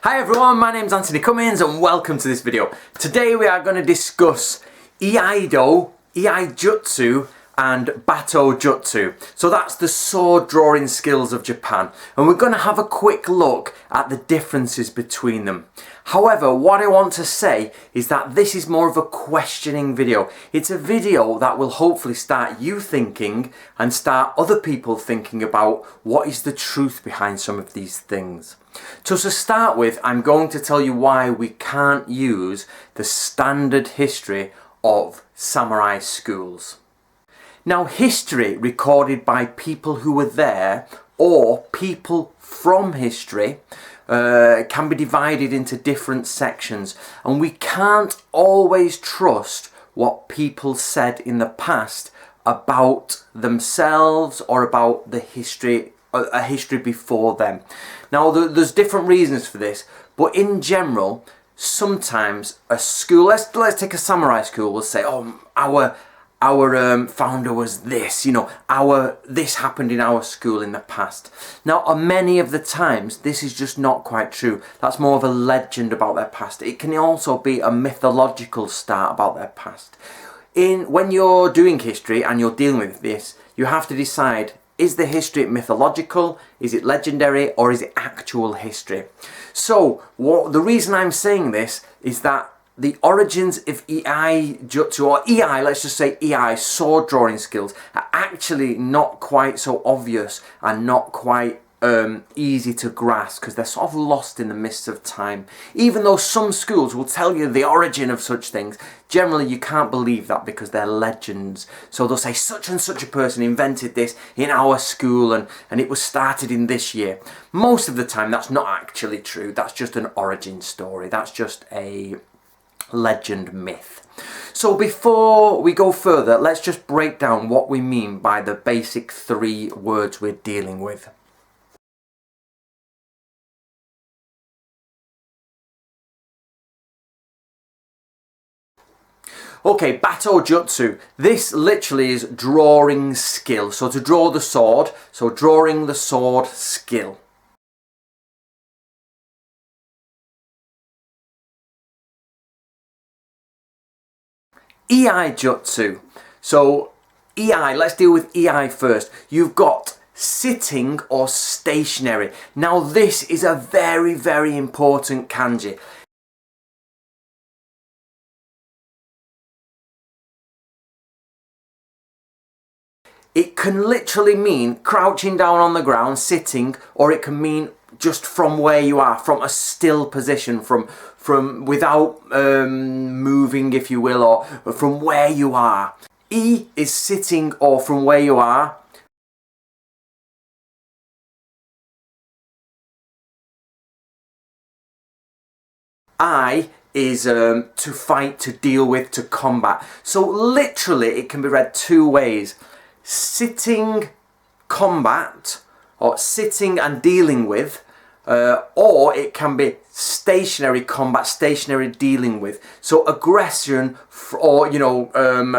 Hi everyone, my name's Anthony Cummins and welcome to this video. Today we are going to discuss Iaido, Iaijutsu and Battojutsu. So that's the sword drawing skills of Japan, and we're going to have a quick look at the differences between them. However, what I want to say is that this is more of a questioning video. It's a video that will hopefully start you thinking and start other people thinking about what is the truth behind some of these things. So to start with, I'm going to tell you why we can't use the standard history of samurai schools. Now, history recorded by people who were there or people from history can be divided into different sections, and we can't always trust what people said in the past about themselves or about the history, a history before them. Now, there's different reasons for this, but in general, sometimes a school, let's take a samurai school, will say, oh, our founder was this, this happened in our school in the past. Now, many of the times, this is just not quite true. That's more of a legend about their past. It can also be a mythological start about their past. When you're doing history and you're dealing with this, you have to decide, is the history mythological, is it legendary, or is it actual history? So, the reason I'm saying this is that the origins of Iaijutsu, or Iai, let's just say Iai, sword drawing skills, are actually not quite so obvious and not quite easy to grasp, because they're sort of lost in the mists of time. Even though some schools will tell you the origin of such things, generally you can't believe that because they're legends. So they'll say such and such a person invented this in our school and it was started in this year. Most of the time that's not actually true. That's just an origin story. That's just a legend myth. So before we go further, let's just break down what we mean by the basic three words we're dealing with. Okay, Battojutsu. This literally is drawing skill. So to draw the sword, so drawing the sword skill. Iaijutsu. So Iai, let's deal with Iai first. You've got sitting or stationary. Now this is a very, very important kanji. It can literally mean crouching down on the ground, sitting, or it can mean just from where you are, from a still position, from without moving, if you will, or from where you are. I is sitting or from where you are. I is to fight, to deal with, to combat. So literally it can be read two ways. Sitting combat, or sitting and dealing with, or it can be stationary combat, stationary dealing with. So aggression, or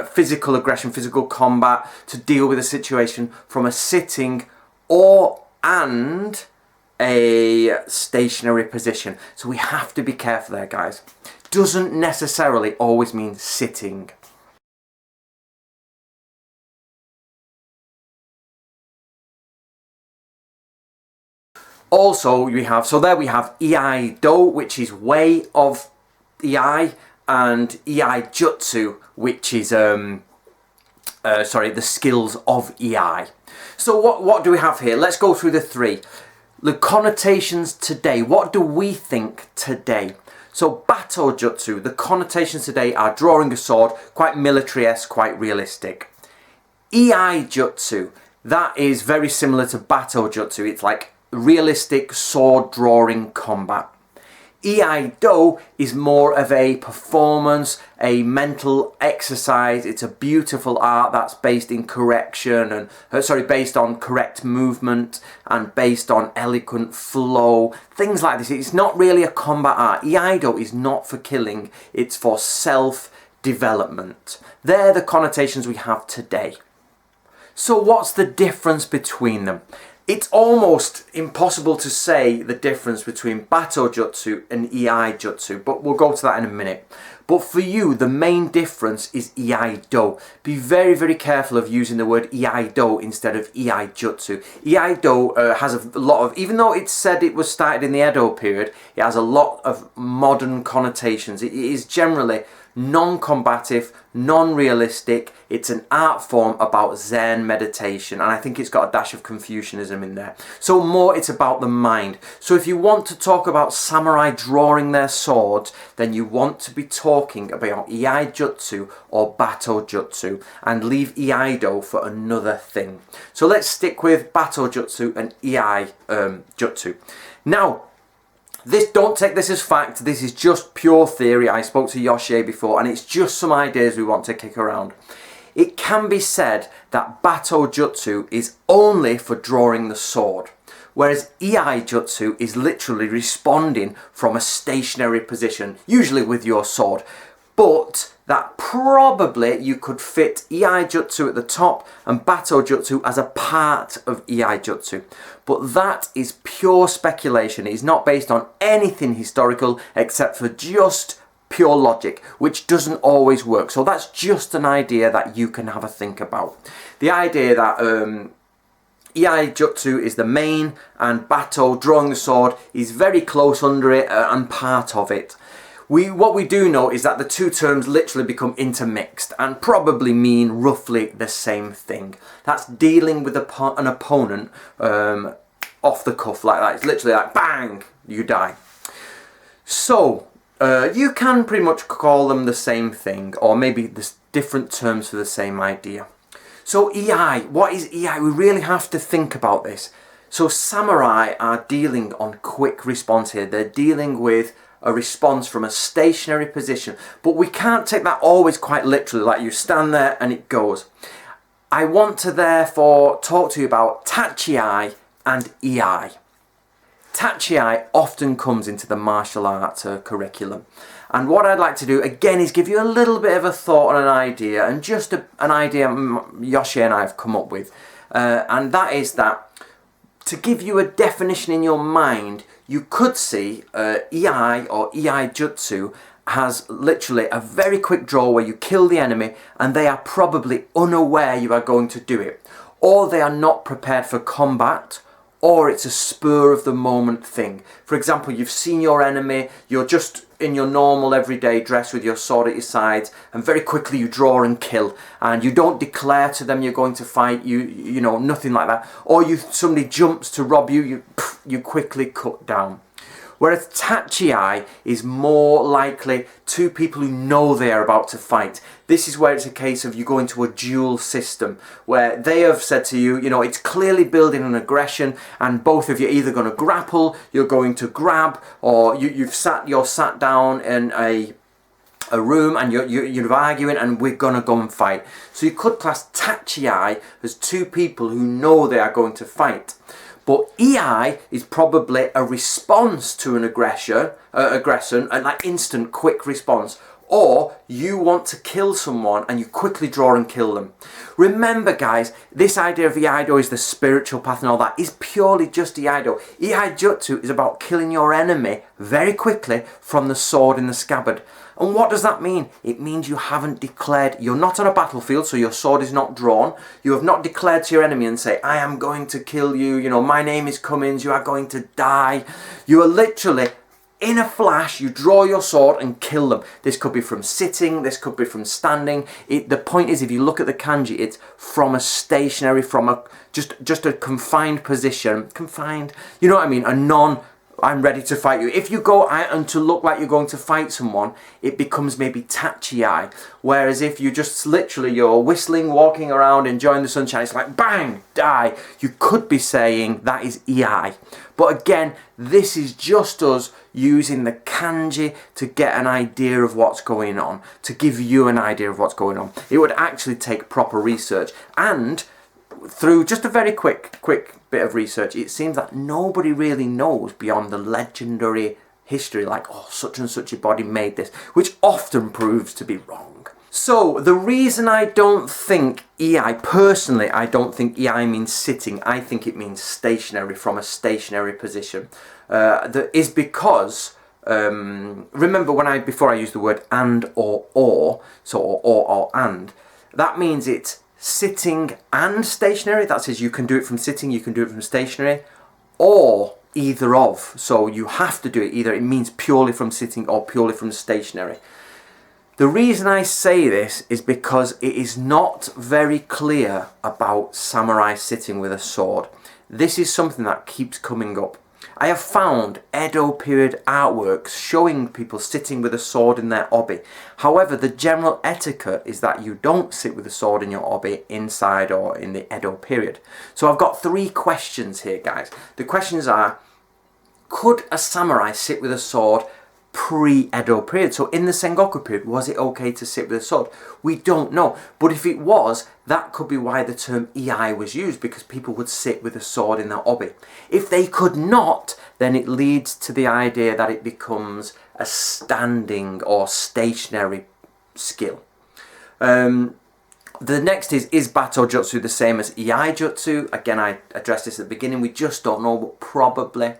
physical aggression, physical combat, to deal with a situation from a sitting and a stationary position. So we have to be careful there, guys. Doesn't necessarily always mean sitting. Also, we have Iaido, which is way of Iai, and Iaijutsu, which is the skills of Iai. So what do we have here? Let's go through the three. The connotations today. What do we think today? So Battojutsu, the connotations today are drawing a sword, quite military-esque, quite realistic. Iaijutsu, that is very similar to Battojutsu. It's like realistic sword drawing combat. Iaido is more of a performance, a mental exercise. It's a beautiful art that's based in correction and based on correct movement and based on eloquent flow, things like this. It's not really a combat art. Iaido is not for killing, it's for self-development. They're the connotations we have today. So what's the difference between them? It's almost impossible to say the difference between Battojutsu and Iaijutsu, but we'll go to that in a minute. But for you, the main difference is Iaido. Be very, very careful of using the word Iaido instead of Iaijutsu. Iaido has a lot of, even though it's said it was started in the Edo period, it has a lot of modern connotations. It is generally non-combative, non-realistic. It's an art form about Zen meditation, and I think it's got a dash of Confucianism in there. So more, it's about the mind. So if you want to talk about samurai drawing their swords, then you want to be talking about Iaijutsu or Battojutsu, and leave Iaido for another thing. So let's stick with Battojutsu and Iaijutsu. Now, don't take this as fact, this is just pure theory. I spoke to Tachi-ai before, and it's just some ideas we want to kick around. It can be said that Battojutsu is only for drawing the sword, whereas Iaijutsu is literally responding from a stationary position, usually with your sword. But that probably you could fit Iaijutsu at the top and Battojutsu as a part of Iaijutsu. But that is pure speculation. It is not based on anything historical except for just pure logic, which doesn't always work. So that's just an idea that you can have a think about. The idea that Iaijutsu is the main and Batto, drawing the sword, is very close under it and part of it. What we do know is that the two terms literally become intermixed and probably mean roughly the same thing. That's dealing with an opponent off the cuff like that. It's literally like bang, you die. So you can pretty much call them the same thing, or maybe there's different terms for the same idea. So Iai, what is Iai? We really have to think about this. So samurai are dealing on quick response here. They're dealing with a response from a stationary position, but we can't take that always quite literally, like you stand there and it goes. I want to therefore talk to you about Tachi-ai and Iai. Tachi-ai often comes into the martial arts curriculum, and what I'd like to do again is give you a little bit of a thought and an idea, and just an idea Tachi and I have come up with, and that is that to give you a definition in your mind, you could see Iai or Iaijutsu has literally a very quick draw where you kill the enemy and they are probably unaware you are going to do it, or they are not prepared for combat, or it's a spur of the moment thing. For example, you've seen your enemy, you're just in your normal everyday dress with your sword at your sides, and very quickly you draw and kill, and you don't declare to them you're going to fight, you know, nothing like that. Or somebody jumps to rob you, you quickly cut down. Whereas Tachi-ai is more likely two people who know they are about to fight. This is where it's a case of you go into a duel system where they have said to you, you know, it's clearly building an aggression, and both of you are either going to grapple, you're going to grab, or you're sat down in a room and you're arguing and we're going to go and fight. So you could class Tachi-ai as two people who know they are going to fight. But Iai is probably a response to an aggression, and like instant, quick response. Or you want to kill someone and you quickly draw and kill them. Remember, guys, this idea of Iaido is the spiritual path and all that is purely just Iaido. Iaijutsu is about killing your enemy very quickly from the sword in the scabbard. And what does that mean? It means you haven't declared, you're not on a battlefield, so your sword is not drawn. You have not declared to your enemy and say, I am going to kill you, you know, my name is Cummins, you are going to die. You are literally, in a flash, you draw your sword and kill them. This could be from sitting, this could be from standing. The point is, if you look at the kanji, it's from a stationary, from a just a confined position. Confined, you know what I mean? I'm ready to fight you. If you go out and to look like you're going to fight someone, it becomes maybe Tachi-ai. Whereas if you just literally, you're whistling, walking around, enjoying the sunshine, it's like bang, die. You could be saying that is Iai. But again, this is just us using the kanji to get an idea of what's going on, to give you an idea of what's going on. It would actually take proper research, and through just a very quick bit of research, it seems that nobody really knows beyond the legendary history, like, oh, such and such a body made this, which often proves to be wrong. So the reason I don't think Iai, personally, I don't think Iai means sitting. I think it means stationary, from a stationary position. That is because, remember when before I used the word and or, so or and, that means it's sitting and stationary. That says you can do it from sitting, you can do it from stationary, or either of. So you have to do it either. It means purely from sitting or purely from stationary. The reason I say this is because it is not very clear about samurai sitting with a sword. This is something that keeps coming up. I have found Edo period artworks showing people sitting with a sword in their obi. However, the general etiquette is that you don't sit with a sword in your obi inside or in the Edo period. So I've got 3 questions here, guys. The questions are, could a samurai sit with a sword pre-Edo period? So in the Sengoku period, was it okay to sit with a sword? We don't know. But if it was, that could be why the term Iai was used, because people would sit with a sword in their obi. If they could not, then it leads to the idea that it becomes a standing or stationary skill. The next is Battojutsu the same as Iaijutsu? Again, I addressed this at the beginning. We just don't know, but probably.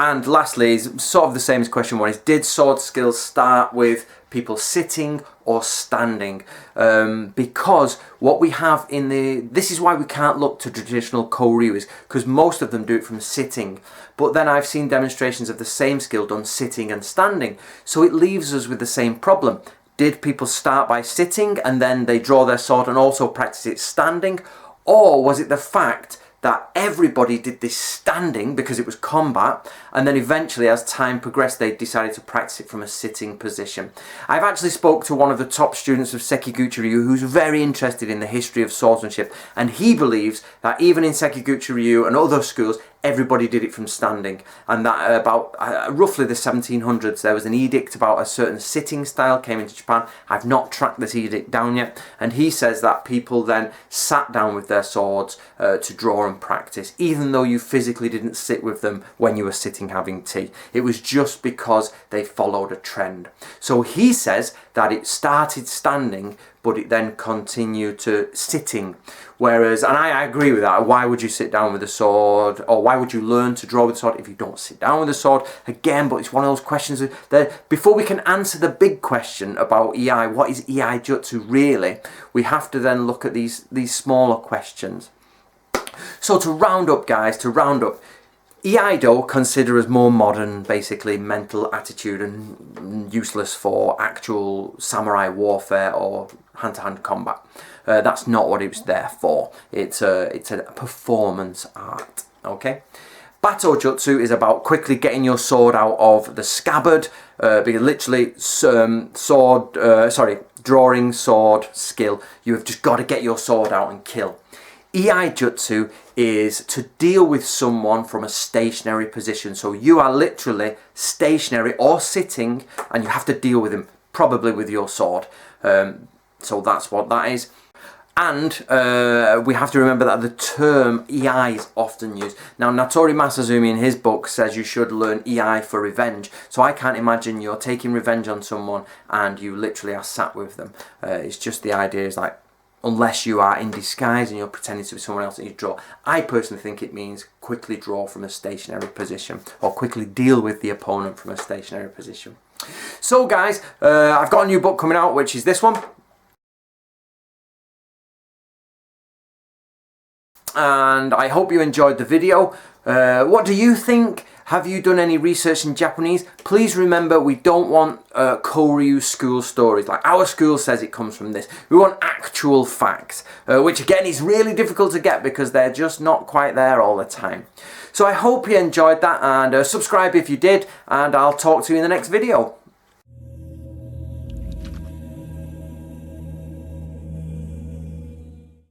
And lastly, is sort of the same as question 1, is did sword skills start with people sitting or standing? Because what we have this is why we can't look to traditional koryus, because most of them do it from sitting. But then I've seen demonstrations of the same skill done sitting and standing. So it leaves us with the same problem. Did people start by sitting and then they draw their sword and also practice it standing? Or was it the fact that everybody did this standing because it was combat, and then eventually as time progressed they decided to practice it from a sitting position? I've actually spoke to one of the top students of Sekiguchi Ryu who's very interested in the history of swordsmanship, and he believes that even in Sekiguchi Ryu and other schools everybody did it from standing, and that about roughly the 1700s there was an edict about a certain sitting style came into Japan. I've not tracked this edict down yet, and he says that people then sat down with their swords to draw and practice, even though you physically didn't sit with them when you were sitting having tea. It was just because they followed a trend. So he says that it started standing but it then continued to sitting. Whereas, and I agree with that, why would you sit down with a sword, or why would you learn to draw with a sword if you don't sit down with a sword? Again, but it's one of those questions that before we can answer the big question about Iai, what is Iaijutsu really, we have to then look at these smaller questions. So to round up, guys, Iaido consider as more modern, basically mental attitude and useless for actual samurai warfare or hand-to-hand combat. That's not what it was there for. It's a performance art. Okay. Battojutsu is about quickly getting your sword out of the scabbard, because literally drawing sword skill. You have just got to get your sword out and kill. Iaijutsu is to deal with someone from a stationary position. So you are literally stationary or sitting and you have to deal with him, probably with your sword. So that's what that is. And we have to remember that the term Iai is often used. Now, Natori Masazumi in his book says you should learn Iai for revenge. So I can't imagine you're taking revenge on someone and you literally are sat with them. It's just the idea is like, unless you are in disguise and you're pretending to be someone else and you draw. I personally think it means quickly draw from a stationary position, or quickly deal with the opponent from a stationary position. So guys, I've got a new book coming out, which is this one. And I hope you enjoyed the video. What do you think? Have you done any research in Japanese? Please remember, we don't want Koryu school stories. Like our school says it comes from this. We want actual facts, which again is really difficult to get because they're just not quite there all the time. So I hope you enjoyed that, and subscribe if you did, and I'll talk to you in the next video.